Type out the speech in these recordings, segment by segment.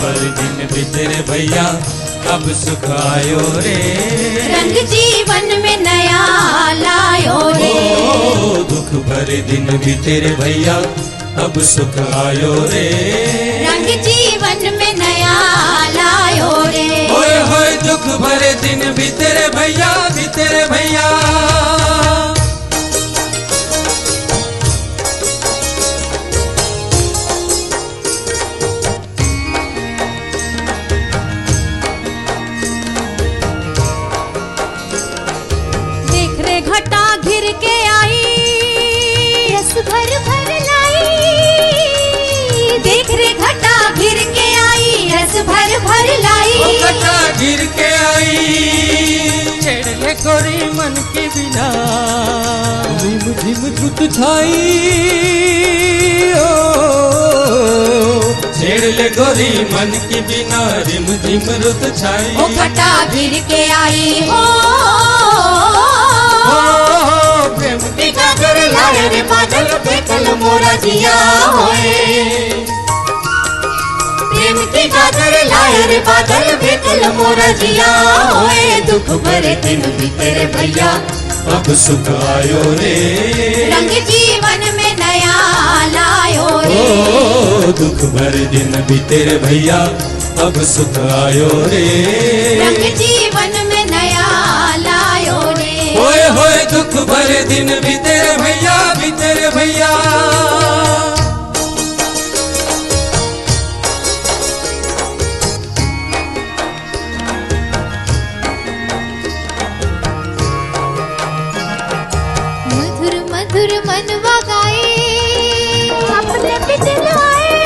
भरे दिन बीते रे भैया अब सुख आयो रे। रंग जीवन में नया लायो रे। दुख भरे दिन बीते रे भैया अब सुख आयो रे। रंग जीवन में नया लायो रे। होए होए दुख भरे दिन बीते रे भैया, बीते रे भैया। देख रे घटा घिर के आई, रस भर भर लाई। देख रे घटा घिर के आई, रस भर भर लाई। घटा घिर के आई, छेड़ ले गोरी मन के बिना, झिम झिम धुत छाई। छेड़ ले गोरी मन की बिना, रिम झिम रुत छाई। ओ घटा घिर के आई हो, प्रेम की गागर लाए रे बादल फेंकल मोरा जिया होए। प्रेम की गागर लाए रे बादल फेंकल मोरा जिया होए। दुख भरे दिन बीते रे भैया अब सुख आयो रे। रंग जीवन में नया लायो रे। दुख भरे दिन बीते रे भैया अब सुख आयो रे। रंग जीवन में नया लायो रे। होए होए दुख भरे दिन बीते रे भैया, बीते रे भैया। मधुर मधुर मनवा गाए, अपने भी दिल आए।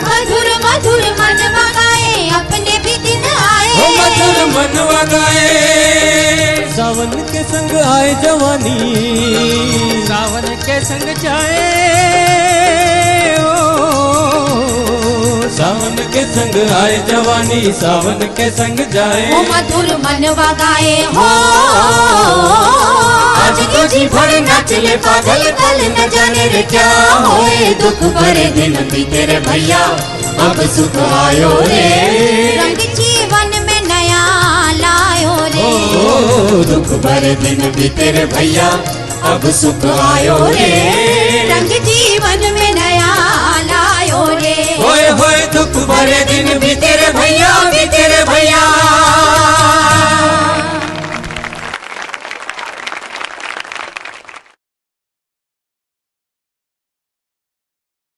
मधुर मधुर मनवा गाए, अपने भी दिन आए। हो मधुर मनवा गाए, सावन के संग आए जवानी, सावन के संग जाए। सावन के संग आए जवानी, सावन के संग जाए। ओ मधुर मनवा गाए हो, आज तो जी भर नाचले पागल, कल न जाने रे क्या होए। दुख भरे दिन बीते रे भैया अब सुख आयो रे। रंग जीवन में नया लायो रे। दुख भरे दिन बीते रे भैया अब सुख आयो रे। रंग जीवन में नया लायो रे। होए होए दुख भरे दिन बीते रे भैया।